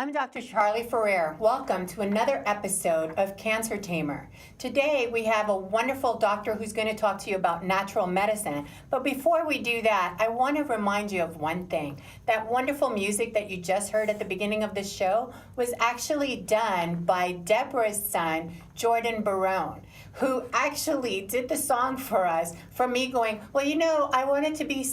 I'm Dr. Charlie Ferrer. Welcome to another episode of Cancer Tamer. Today we have a wonderful doctor who's going to talk to you about natural medicine. But before we do that, I want to remind you of one thing. That wonderful music that you just heard at the beginning of the show was actually done by Deborah's son, Jordan Barone, who actually did the song for us, for me going, well, you know, I wanted to be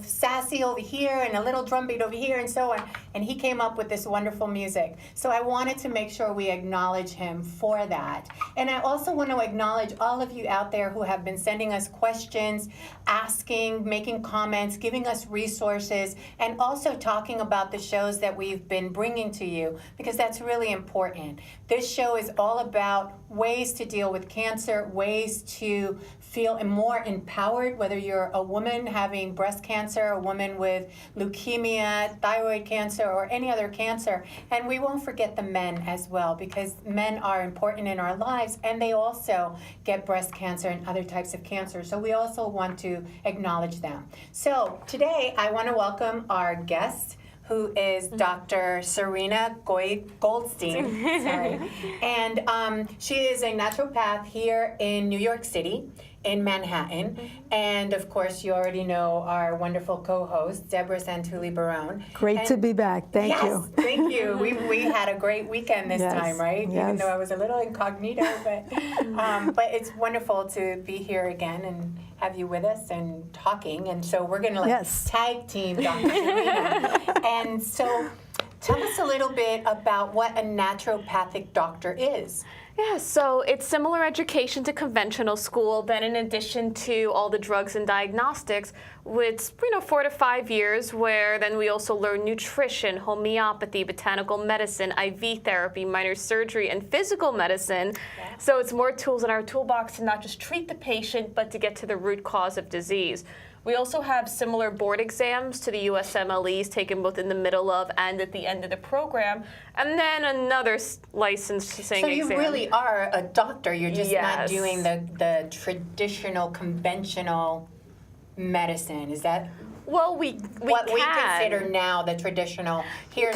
sassy over here and a little drum beat over here and so on. And he came up with this wonderful music. So I wanted to make sure we acknowledge him for that. And I also want to acknowledge all of you out there who have been sending us questions, asking, making comments, giving us resources, and also talking about the shows that we've been bringing to you, because that's really important. This show is all about ways to deal with cancer, ways to feel more empowered, whether you're a woman having breast cancer, a woman with leukemia, thyroid cancer, or any other cancer. And we won't forget the men as well, because men are important in our lives, and they also get breast cancer and other types of cancer. So we also want to acknowledge them. So today I want to welcome our guest, who is Dr. Serena Goldestein. Sorry. And she is a naturopath here in New York City, in Manhattan. And of course, you already know our wonderful co-host, Deborah Santulli-Barone. Great to be back. Thank you. Thank you. We had a great weekend this time, right? Yes. Even though I was a little incognito, but it's wonderful to be here again and have you with us and talking. And so we're going to tag team Dr. Serena. And so tell us a little bit about what a naturopathic doctor is. Yeah, so it's similar education to conventional school. Then in addition to all the drugs and diagnostics, it's 4 to 5 years where then we also learn nutrition, homeopathy, botanical medicine, IV therapy, minor surgery, and physical medicine. Yeah. So it's more tools in our toolbox to not just treat the patient, but to get to the root cause of disease. We also have similar board exams to the USMLEs taken both in the middle of and at the end of the program, and then another licensing exam. So you really are a doctor. You're just not doing the traditional, conventional medicine. Is that we consider now the traditional? Here's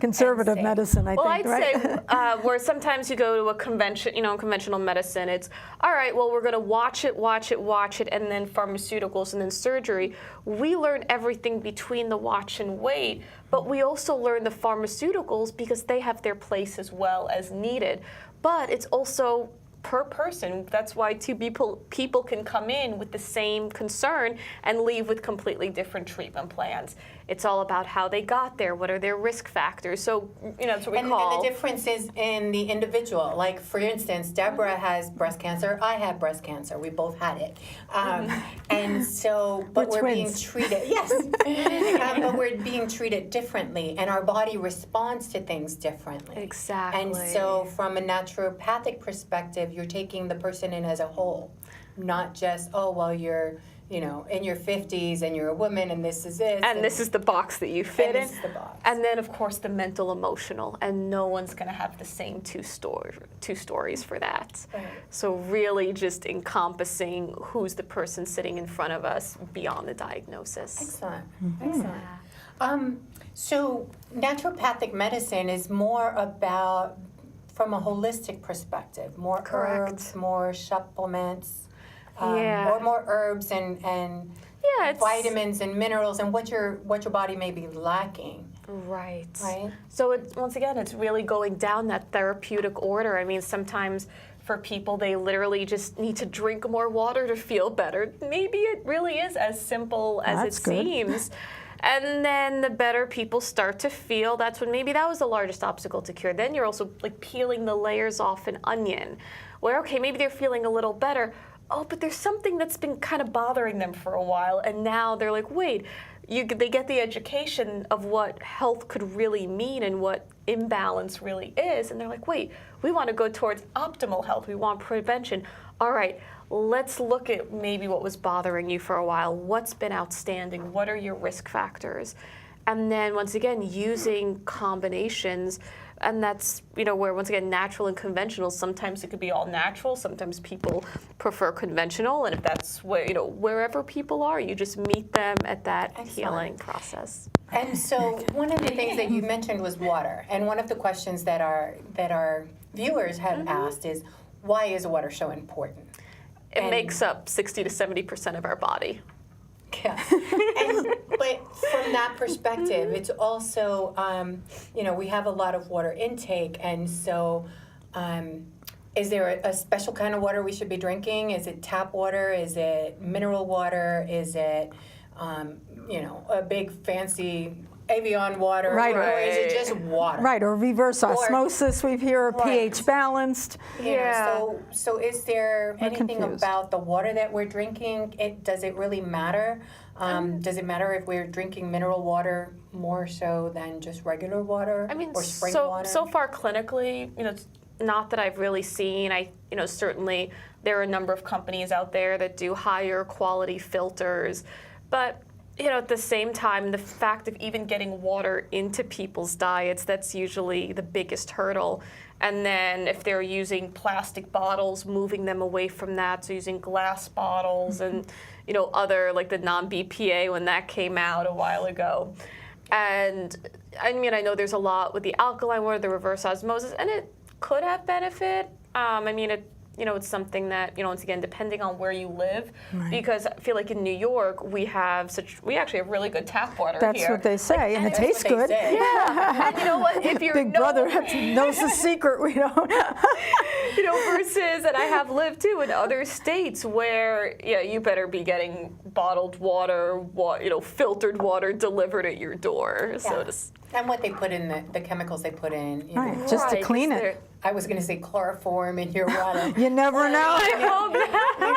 conservative medicine, I think, I'd say where sometimes you go to a convention, conventional medicine, it's, all right, well, we're going to watch it, and then pharmaceuticals, and then surgery. We learn everything between the watch and wait, but we also learn the pharmaceuticals because they have their place as well as needed. But it's also per person. That's why two people can come in with the same concern and leave with completely different treatment plans. It's all about how they got there, what are their risk factors. So, that's what we call. And the difference is in the individual. Like, for instance, Deborah has breast cancer. I have breast cancer. We both had it. And so, but we're being treated, but we're being treated differently, and our body responds to things differently. Exactly. And so from a naturopathic perspective, you're taking the person in as a whole, not just, you're in your 50s and you're a woman and this is this. And this is the box that you fit in. This is the box. And then, of course, the mental, emotional. And no one's going to have the same two stories for that. Right. So really just encompassing who's the person sitting in front of us beyond the diagnosis. Excellent. Excellent. So naturopathic medicine is more about, from a holistic perspective, more herbs, more supplements. Or more herbs and vitamins and minerals and what your body may be lacking. Right. Right. So once again, it's really going down that therapeutic order. I mean, sometimes for people, they literally just need to drink more water to feel better. Maybe it really is as simple as seems. And then the better people start to feel, that's when maybe that was the largest obstacle to cure. Then you're also like peeling the layers off an onion, where, okay, maybe they're feeling a little better. Oh, but there's something that's been kind of bothering them for a while, and now they're like, wait, they get the education of what health could really mean and what imbalance really is, and they're like, wait, we want to go towards optimal health. We want prevention. All right, let's look at maybe what was bothering you for a while. What's been outstanding? What are your risk factors? And then once again, using combinations, and that's, where once again, natural and conventional, sometimes it could be all natural, sometimes people prefer conventional, and if that's where, wherever people are, you just meet them at that healing process. And so one of the things that you mentioned was water, and one of the questions that our viewers have asked is, why is water so important? It makes up 60 to 70% of our body. Yeah. But from that perspective, it's also, we have a lot of water intake, and so is there a special kind of water we should be drinking? Is it tap water? Is it mineral water? Is it, a big fancy Evian water? Right. Or is it just water? Right, or reverse osmosis, we hear, pH balanced. So is there anything confused. about the water that we're drinking? Does it really matter? Does it matter if we're drinking mineral water more so than just regular water or spring water? So far clinically, it's not that I've really seen. Certainly there are a number of companies out there that do higher quality filters, but at the same time, the fact of even getting water into people's diets, that's usually the biggest hurdle. And then if they're using plastic bottles, moving them away from that, so using glass bottles and, other, like the non-BPA when that came out a while ago. And I know there's a lot with the alkaline water, the reverse osmosis, and it could have benefit. It's something that, once again, depending on where you live, because I feel like in New York, we actually have really good tap water here. That's what they say, and it tastes good. Yeah, and you know what, if you're Big Brother knows the secret, we don't. Versus, and I have lived too in other states where, you better be getting bottled water, filtered water delivered at your door. Yeah. And what they put in, the chemicals they put in. Right, just to clean it. I was going to say chloroform in your water. You never know. I hope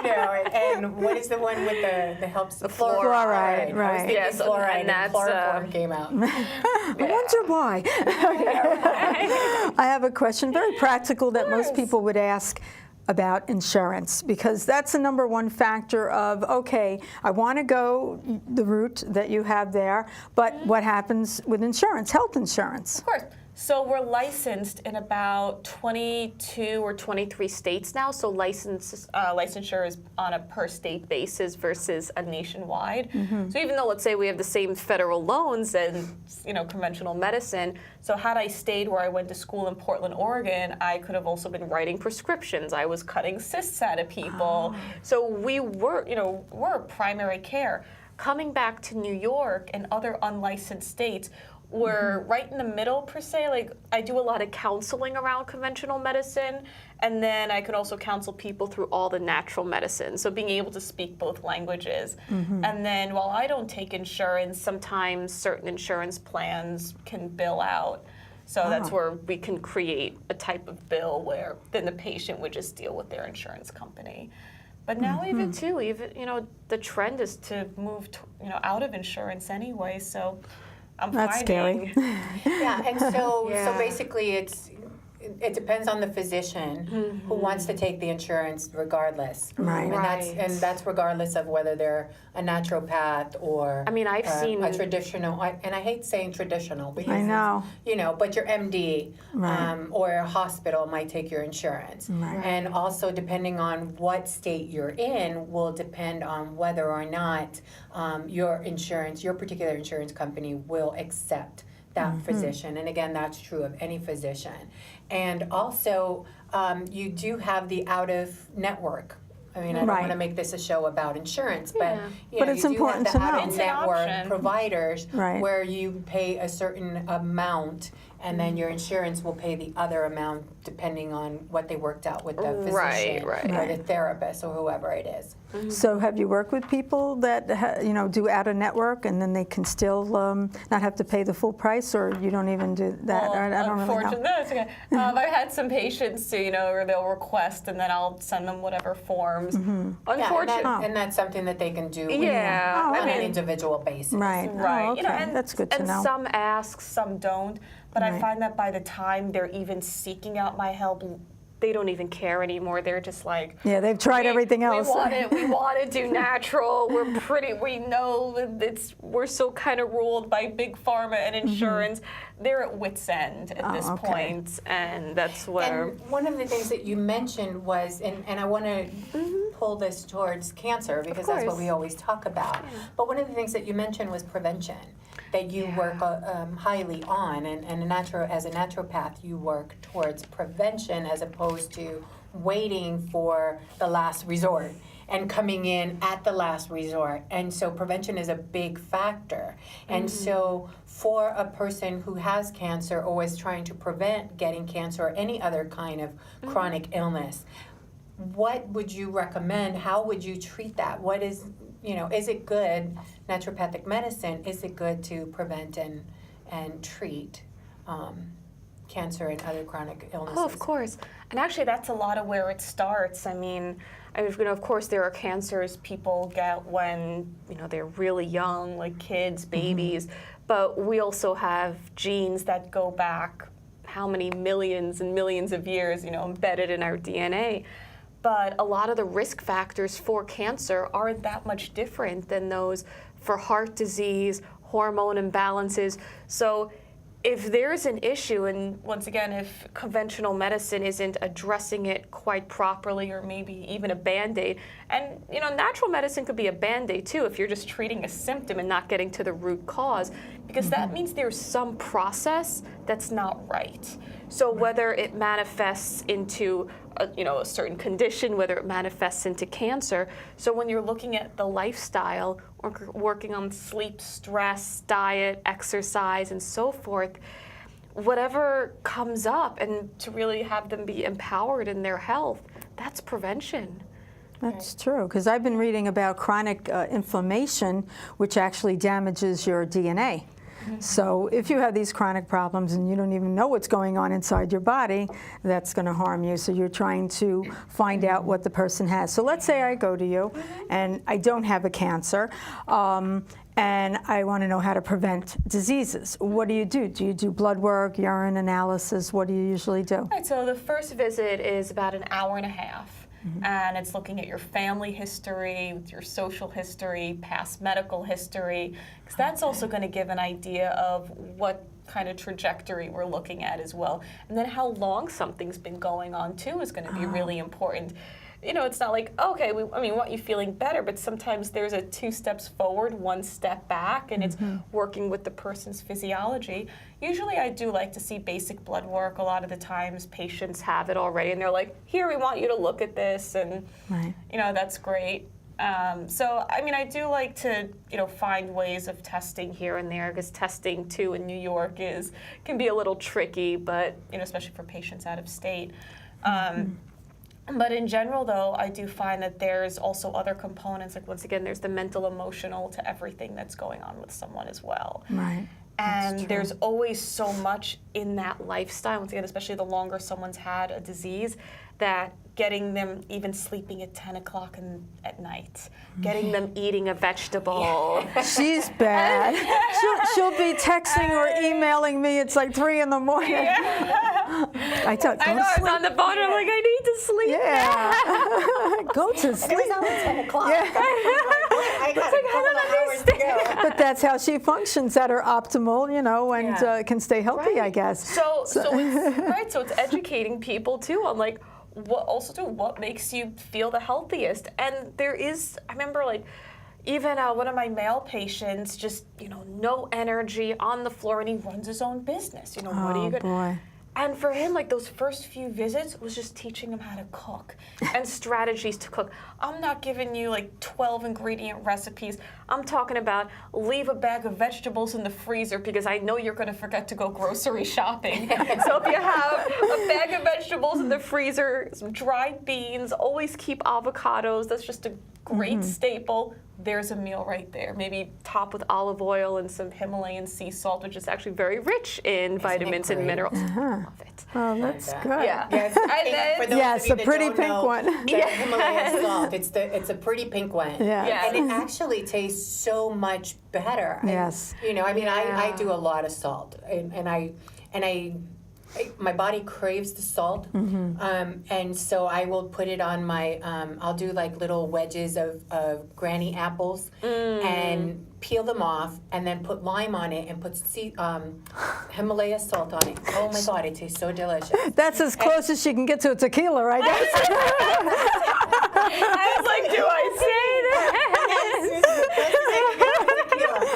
that. And what is the one with the helps? The fluoride, right. Yes, fluoride, and chloroform came out. I wonder why. I have a question, very practical, that most people would ask about insurance, because that's the number one factor of, okay, I want to go the route that you have there, but what happens with insurance, health insurance? Of course. So we're licensed in about 22 or 23 states now. So licensure is on a per state basis versus a nationwide. So even though, let's say, we have the same federal loans and conventional medicine, so had I stayed where I went to school in Portland, Oregon, I could have also been writing prescriptions. I was cutting cysts out of people. So we're primary care. Coming back to New York and other unlicensed states, we're right in the middle, per se. Like, I do a lot of counseling around conventional medicine, and then I could also counsel people through all the natural medicine, so being able to speak both languages. And then while I don't take insurance, sometimes certain insurance plans can bill out. So that's where we can create a type of bill where then the patient would just deal with their insurance company. But now even the trend is to move out of insurance anyway, so That's scary. Yeah, and so basically it depends on the physician who wants to take the insurance regardless. Right. And that's regardless of whether they're a naturopath or I've seen a traditional, and I hate saying traditional because I know. But your MD or a hospital might take your insurance. Right. And also depending on what state you're in will depend on whether or not your particular insurance company will accept that physician. And again, that's true of any physician. And also, you do have the out-of-network. I don't want to make this a show about insurance, but it's you important do to have know. the out-of-network providers where you pay a certain amount, and then your insurance will pay the other amount depending on what they worked out with the physician or the therapist or whoever it is. So have you worked with people that do out of network, and then they can still not have to pay the full price, or you don't even do that? Well, I don't really know. No, it's okay. I've had some patients who, where they'll request, and then I'll send them whatever forms. Unfortunately, and that's something that they can do on an individual basis. Right. Oh, okay. And that's good to know. And some ask, some don't. But I find that by the time they're even seeking out my help, they don't even care anymore. They're just like, Yeah, they've tried everything else. We want to do natural. We know that we're so kind of ruled by big pharma and insurance. They're at wit's end at this point, and that's where. And one of the things that you mentioned was, and I want to pull this towards cancer because that's what we always talk about. Yeah. But one of the things that you mentioned was prevention, that you work highly on, and as a naturopath, you work towards prevention as opposed to waiting for the last resort and coming in at the last resort. And so prevention is a big factor. And so for a person who has cancer or is trying to prevent getting cancer or any other kind of chronic illness, what would you recommend? How would you treat that? What is, is it good, naturopathic medicine, is it good to prevent and treat cancer and other chronic illnesses? Oh, of course. And actually, that's a lot of where it starts. I mean, of course, there are cancers people get when, they're really young, like kids, babies. But we also have genes that go back how many millions and millions of years, embedded in our DNA. But a lot of the risk factors for cancer aren't that much different than those for heart disease, hormone imbalances. So if there's an issue, and once again, if conventional medicine isn't addressing it quite properly, or maybe even a Band-Aid, and natural medicine could be a Band-Aid too if you're just treating a symptom and not getting to the root cause, because that means there's some process that's not right. So whether it manifests into a certain condition, whether it manifests into cancer. So when you're looking at the lifestyle, or working on sleep, stress, diet, exercise, and so forth, whatever comes up, and to really have them be empowered in their health, that's prevention. That's true, because I've been reading about chronic inflammation, which actually damages your DNA. So if you have these chronic problems and you don't even know what's going on inside your body, that's going to harm you. So you're trying to find out what the person has. So let's say I go to you and I don't have a cancer, and I want to know how to prevent diseases. What do you do? Do you do blood work, urine analysis? What do you usually do? Right, so the first visit is about an hour and a half. And it's looking at your family history, your social history, past medical history, because that's also going to give an idea of what kind of trajectory we're looking at as well. And then how long something's been going on too is going to be really important. It's not like, okay, we want you feeling better, but sometimes there's a 2 steps forward, 1 step back, and it's working with the person's physiology. Usually I do like to see basic blood work. A lot of the times patients have it already, and they're like, here, we want you to look at this, and that's great. So, I do like to, find ways of testing here and there, because testing too in New York can be a little tricky, but, especially for patients out of state. But in general, though, I do find that there's also other components. Like, once again, there's the mental, emotional to everything that's going on with someone as well. Right. And there's always so much in that lifestyle, once again, especially the longer someone's had a disease, that getting them even sleeping at 10 o'clock at night, getting them eating a vegetable. She's bad. She'll be texting or emailing me. It's like 3 in the morning. I know, I was on the phone and I'm like, I need to sleep. Yeah. Go to sleep. It was only 10 o'clock. Yeah. I got a couple of hours to go. But that's how she functions at her optimal, and can stay healthy, I guess. So it's educating people too on like what makes you feel the healthiest. And there is, I remember even one of my male patients, just no energy, on the floor, and he runs his own business. What are you gonna? Boy. And for him, those first few visits was just teaching him how to cook and strategies to cook. I'm not giving you 12 ingredient recipes. I'm talking about leave a bag of vegetables in the freezer because I know you're going to forget to go grocery shopping. So if you have a bag of vegetables in the freezer, some dried beans, always keep avocados. That's just a great staple. There's a meal right there. Maybe top with olive oil and some Himalayan sea salt, which is actually very rich in vitamins and minerals. Love it. Oh, that's good. Yeah. Yes, a pretty pink one. The Himalayan salt. It's a pretty pink one. Yeah. And it actually tastes so much better. Yes. I do a lot of salt, and I my body craves the salt, and so I will put it on my. I'll do like little wedges of granny apples and peel them off, and then put lime on it and put Himalaya salt on it. Oh my God, it tastes so delicious. That's as close as you can get to a tequila, I guess. I was like, do I say that?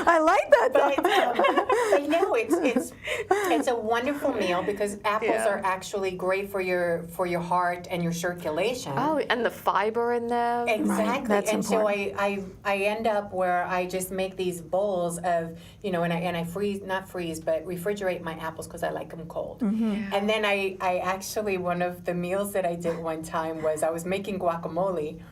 I like that. But no, it's a wonderful meal because apples are actually great for your heart and your circulation. Oh, and the fiber in them. Exactly. Right, that's and important. so I end up where I just make these bowls of, and I refrigerate my apples because I like them cold. And then I actually, one of the meals that I did one time was I was making guacamole.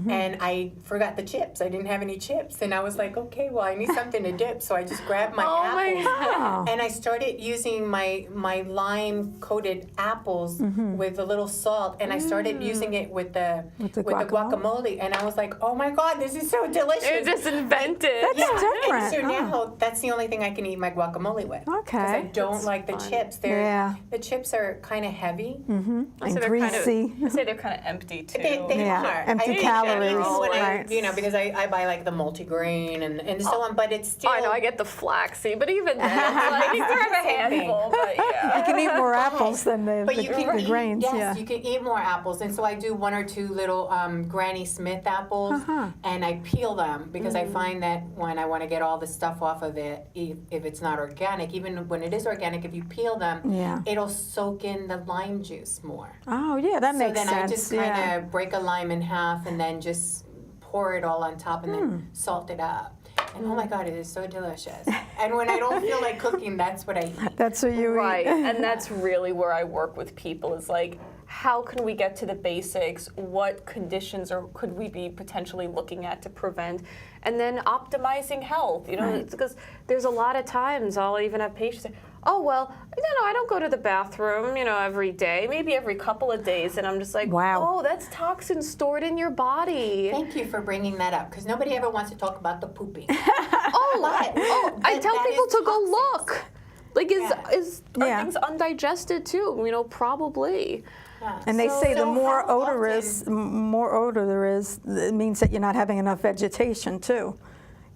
And I forgot the chips. I didn't have any chips. And I was like, okay, well, I need something to dip. So I just grabbed my apples. And I started using my lime-coated apples with a little salt. And I started using it with the guacamole. And I was like, oh, my God, this is so delicious. You just invented. That's different. And so now that's the only thing I can eat my guacamole with. Okay. Because I don't That's like the fun. chips. The chips are kind of heavy. And So they're greasy. I say they're kind of empty, too. They are. Empty calories. When Right. because I buy like the multigrain and so on, but it's still. I know, I get the flaxseed, but even then, it's like, you can have a Same thing. handful, but yeah. You can eat more apples than the But you can eat, grains. yes, you can eat more apples, and so I do one or two little Granny Smith apples, and I peel them because I find that when I want to get all the stuff off of it, if it's not organic, even when it is organic, if you peel them, it'll soak in the lime juice more. Oh, yeah, that makes So then sense. I just kind of break a lime in half and then just pour it all on top and then salt it up. And oh my God, it is so delicious. And when I don't feel like cooking, that's what I eat. That's what you Right, eat. and that's really where I work with people is like, how can we get to the basics? What conditions or could we be potentially looking at to prevent? And then optimizing health, it's because there's a lot of times I'll even have patients say, oh, well, I don't go to the bathroom, every day, maybe every couple of days. And I'm just like, wow. Oh, that's toxins stored in your body. Thank you for bringing that up, because nobody ever wants to talk about the pooping. I tell people to go look. Like, are things undigested too? Probably. And they say the So more how odor there is, it means that you're not having enough vegetation too.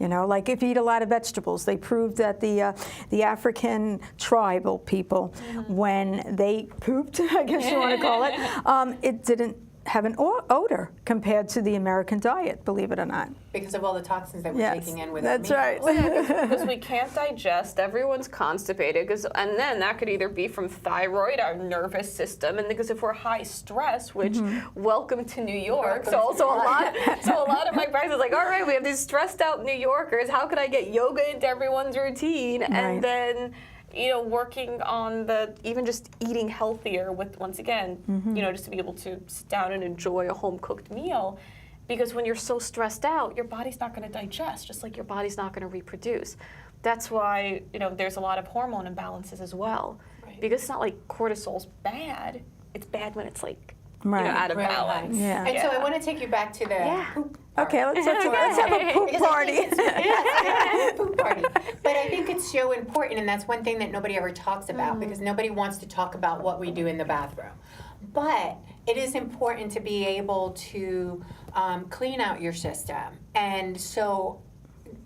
Like if you eat a lot of vegetables, they proved that the African tribal people, when they pooped, I guess you want to call it, it didn't have an odor compared to the American diet, believe it or not. Because of all the toxins that we're taking in with our that's meals. right. Because we can't digest, everyone's constipated, and then that could either be from thyroid, our nervous system, and because if we're high stress, which welcome to New York, so a lot of my practice is like, all right, we have these stressed out New Yorkers, how can I get yoga into everyone's routine? And then working on even just eating healthier with, once again, just to be able to sit down and enjoy a home-cooked meal. Because when you're so stressed out, your body's not going to digest, just like your body's not going to reproduce. That's why, there's a lot of hormone imbalances as well. Right. Because it's not like cortisol's bad. It's bad when it's like, out of balance. Yeah. And so I want to take you back to the poop part. Okay, let's have a poop party. Yes, poop party. But I think it's so important, and that's one thing that nobody ever talks about, because nobody wants to talk about what we do in the bathroom. But it is important to be able to clean out your system. And so,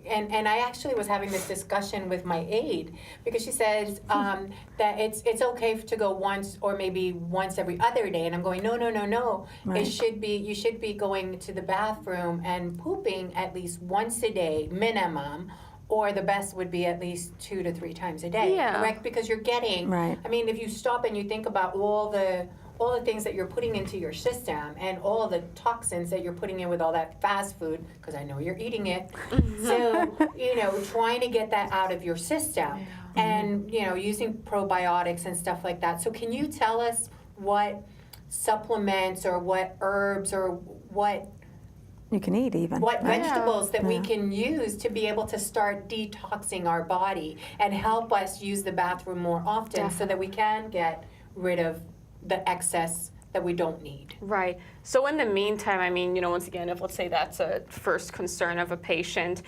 and I actually was having this discussion with my aide, because she says that it's okay to go once or maybe once every other day. And I'm going, no. Right. You should be going to the bathroom and pooping at least once a day minimum. Or the best would be at least 2 to 3 times a day, correct? Because you're getting, Right. I mean, if you stop and you think about all the things that you're putting into your system and all of the toxins that you're putting in with all that fast food, because I know you're eating it. So, trying to get that out of your system and, using probiotics and stuff like that. So can you tell us what supplements or what herbs or what You can eat even. what vegetables that we can use to be able to start detoxing our body and help us use the bathroom more often so that we can get rid of the excess that we don't need. Right. So in the meantime, I mean, once again, if let's say that's a first concern of a patient,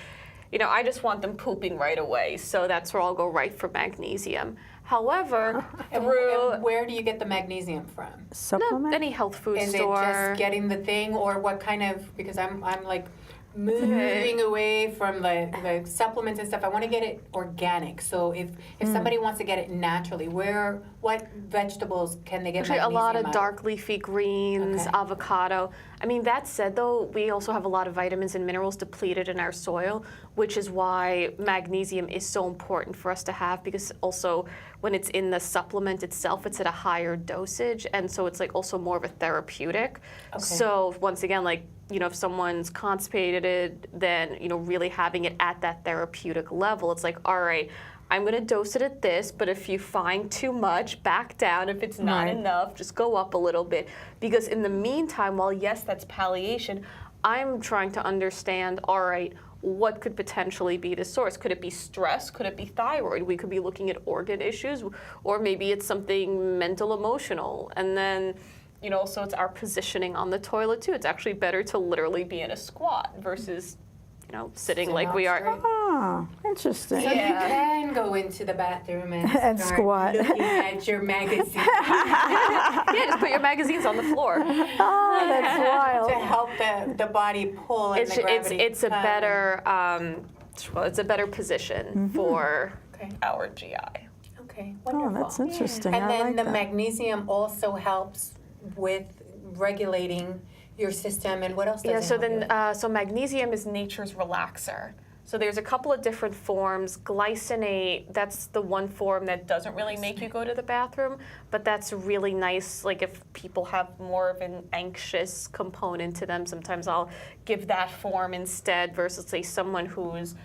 I just want them pooping right away. So that's where I'll go right for magnesium. However, And where do you get the magnesium from? Supplement? any health food Is store. it just getting the thing, or what kind of? Because I'm like moving away from the supplements and stuff. I want to get it organic. So if somebody wants to get it naturally, what vegetables can they get Actually, a magnesium lot out of dark leafy greens, Okay. avocado. I mean, that said, though, we also have a lot of vitamins and minerals depleted in our soil, which is why magnesium is so important for us to have, because also when it's in the supplement itself, it's at a higher dosage, and so it's like also more of a therapeutic. Okay. So once again, like, you know, if someone's constipated, then, you know, really having it at that therapeutic level, it's like, all right, I'm going to dose it at this, but if you find too much, back down. If it's not enough, just go up a little bit. Because in the meantime, while yes, that's palliation, I'm trying to understand, all right, what could potentially be the source? Could it be stress? Could it be thyroid? We could be looking at organ issues, or maybe it's something mental, emotional. And then, you know, so it's our positioning on the toilet too. It's actually better to literally be in a squat versus, you know, sitting like we are. straight. Ah, interesting. So you can go into the bathroom And start squat. looking at your magazine Yeah, just put your magazines on the floor. Oh, that's wild. to help the body pull and the gravity. It's a come. better it's a better position for Okay. our GI. Okay, Oh, wonderful. that's interesting. And I then like the that. magnesium also helps with regulating your system. And what else does Yeah, it so help you then with? so magnesium is nature's relaxer. So there's a couple of different forms. Glycinate, that's the one form that doesn't really make you go to the bathroom, but that's really nice. Like if people have more of an anxious component to them, sometimes I'll give that form instead versus say someone who's,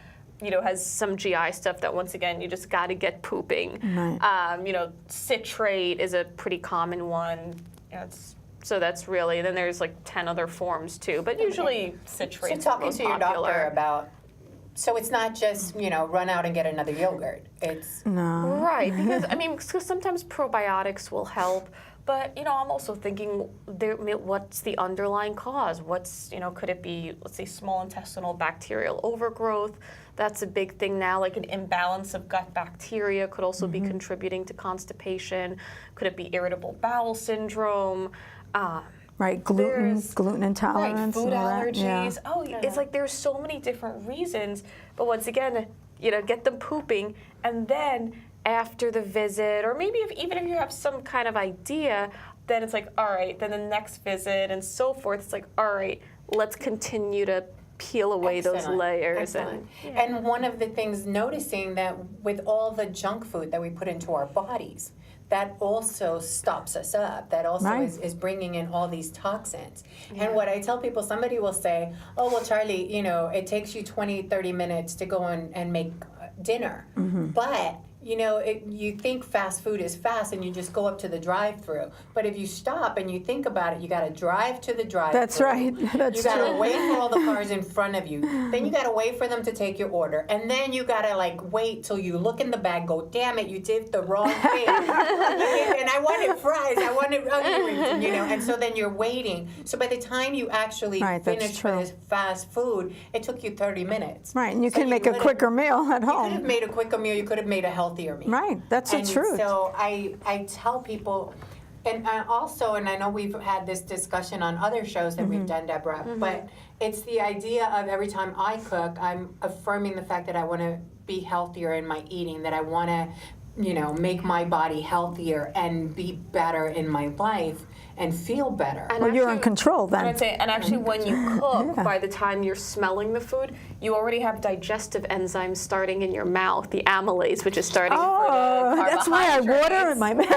you know, has some GI stuff that once again, you just got to get pooping. Right. You know, citrate is a pretty common one. You know, so that's really, then there's like 10 other forms too, but usually citrate's So the talking most to your popular. doctor about, so it's not just, you know, run out and get another yogurt. It's No. Right, because I mean, because sometimes probiotics will help, but you know, I'm also thinking, what's the underlying cause? What's, you know, could it be, let's say, small intestinal bacterial overgrowth? That's a big thing now. Like an imbalance of gut bacteria could also be contributing to constipation. Could it be irritable bowel syndrome? Right, gluten There's- intolerance. Right, food and all that. allergies. Yeah. Oh, it's like there's so many different reasons. But once again, you know, get them pooping, and then after the visit, or maybe even if you have some kind of idea, then it's like, all right, then the next visit and so forth. It's like, all right, let's continue to peel away those Excellent. layers. Excellent. And one of the things, noticing that with all the junk food that we put into our bodies, that also stops us up. That also Right. is bringing in all these toxins. And what I tell people, somebody will say, oh, well, Charlie, you know, it takes you 20, 30 minutes to go and make dinner. But you know, you think fast food is fast and you just go up to the drive-through. But if you stop and you think about it, you got to drive to the drive-through. That's right. That's You got to true. wait for all the cars in front of you. Then you got to wait for them to take your order. And then you got to like wait till you look in the bag, go, damn it, you did the wrong thing. And I wanted fries, I wanted onion rings, you know. And so then you're waiting. So by the time you actually Right, that's finish true. with this fast food, it took you 30 minutes. Right, and you So can make a would've- quicker meal at You could have home. made a quicker meal. You could have made a healthier meal. Right, that's the And truth. so I tell people, and also, and I know we've had this discussion on other shows that we've done, Deborah, but it's the idea of every time I cook, I'm affirming the fact that I want to be healthier in my eating, that I want to, you know, make my body healthier and be better in my life and feel better. Well, you're in control And then. I'd say, and actually, when you cook, by the time you're smelling the food, you already have digestive enzymes starting in your mouth, the amylase, which is starting for Oh, the that's why I water in my mouth.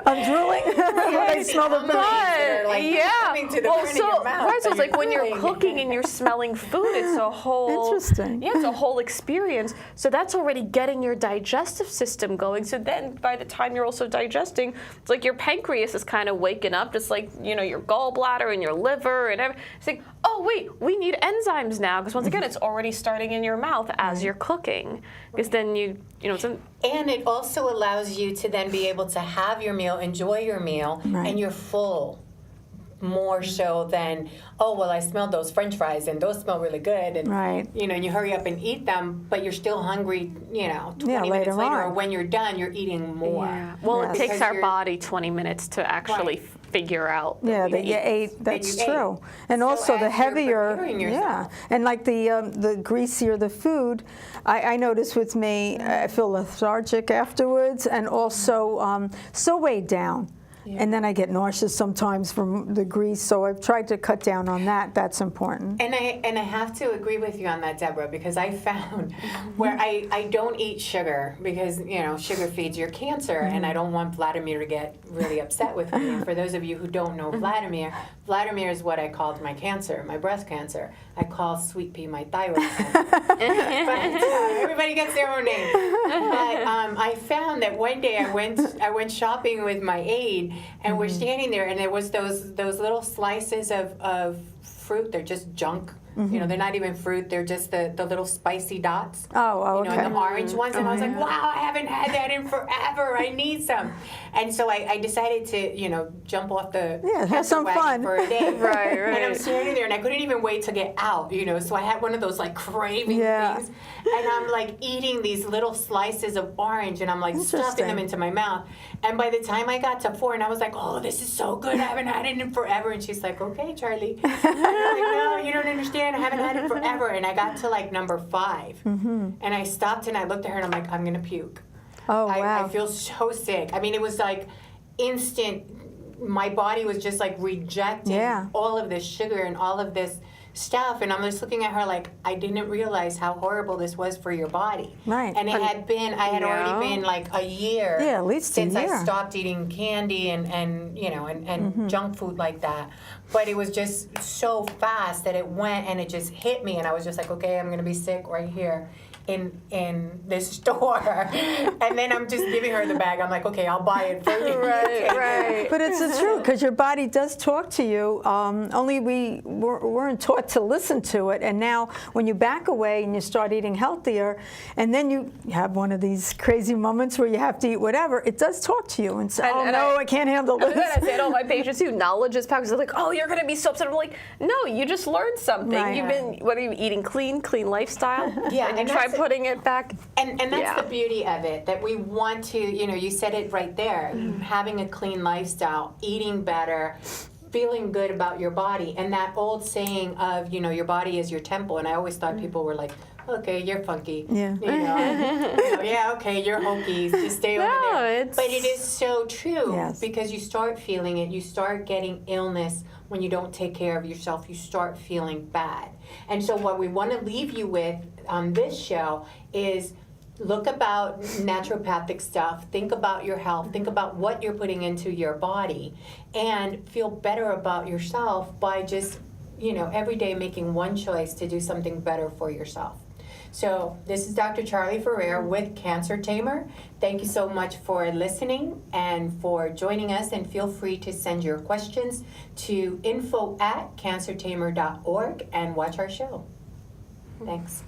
I'm drooling when I smell the food. They're like coming to the front of your mouth, right, so so it's like you're when you're drooling. cooking and you're smelling food, it's a whole Interesting. Yeah, it's a whole experience. So that's already getting your digestive system going. So then by the time you're also digesting, it's like your pancreas is kind of waking up, just like, you know, your gallbladder and your liver and everything. It's like, oh wait, we need enzymes now, because once again, it's already starting in your mouth as you're cooking. Because then you know, And it also allows you to then be able to have your meal, enjoy your meal, Right. and you're full. more so than, oh, well, I smelled those French fries and those smell really good. And, Right. you know, and you hurry up and eat them, but you're still hungry, you know, 20 minutes later later, or on. when you're done, you're eating more. Yeah. Well, Yes. it takes Because our you're- body 20 minutes to actually Right. figure out. Yeah, we that you ate. ate. That's you ate. true. And So also the as you're heavier, preparing yeah, yourself. and like the greasier the food, I notice with me, I feel lethargic afterwards, and also so weighed down. And then I get nauseous sometimes from the grease, so I've tried to cut down on that. That's important. And I have to agree with you on that, Deborah, because I found where I don't eat sugar because, you know, sugar feeds your cancer, and I don't want Vladimir to get really upset with me. And for those of you who don't know Vladimir is what I called my cancer, my breast cancer. I call Sweet Pea my thyroid cancer. But everybody gets their own name. But I found that one day I went shopping with my aide, and we're standing there, and there was those little slices of fruit. They're just junk. You know, they're not even fruit. They're just the little spicy dots. Oh, You know, okay. and the orange ones. And I was like, wow, I haven't had that in forever. I need some. And so I decided to, you know, jump off the have cancer some wagon fun. for a day. Right, And I'm right. standing there, and I couldn't even wait to get out, you know. So I had one of those like craving Yeah. things, and I'm like eating these little slices of orange, and I'm like stuffing them into my mouth. And by the time I got to 4, and I was like, oh, this is so good. I haven't had it in forever. And she's like, okay, Charlie. And I'm like, no, you don't understand. I haven't had it forever. And I got to like number 5, and I stopped and I looked at her, and I'm like, I'm gonna puke. Oh, wow. I feel so sick. I mean, it was like instant. My body was just like rejecting Yeah. all of this sugar and all of this stuff, and I'm just looking at her like, I didn't realize how horrible this was for your body. Right. And I had already been like a year. Yeah, at least a since year. I stopped eating candy and you know and junk food like that. But it was just so fast that it went, and it just hit me, and I was just like, okay, I'm gonna be sick right here in this store. And then I'm just giving her the bag. I'm like, okay, I'll buy it for you. Right. But it's the truth, because your body does talk to you. Only we weren't taught to listen to it. And now when you back away and you start eating healthier, and then you have one of these crazy moments where you have to eat whatever, it does talk to you and say, I can't handle I was this. gonna say to all my patients too, knowledge is power. They're like, oh, you're gonna be so upset. I'm like, no, you just learned something. Right. You've been, what are you eating? Clean lifestyle. Yeah, and you and try that's putting it back. And that's Yeah. the beauty of it, that we want to, you know, you said it right there, having a clean lifestyle, eating better, feeling good about your body. And that old saying of, you know, your body is your temple. And I always thought people were like, okay, you're funky. Yeah. You know, yeah, okay, you're hokey. Just stay over No, there. it's- But it is so true, Yes. because you start feeling it. You start getting illness when you don't take care of yourself. You start feeling bad. And so what we want to leave you with on this show is look about naturopathic stuff, think about your health, think about what you're putting into your body, and feel better about yourself by just, you know, every day making one choice to do something better for yourself. So this is Dr. Charlie Ferrer with Cancer Tamer. Thank you so much for listening and for joining us, and feel free to send your questions to info@cancertamer.org and watch our show. Thanks.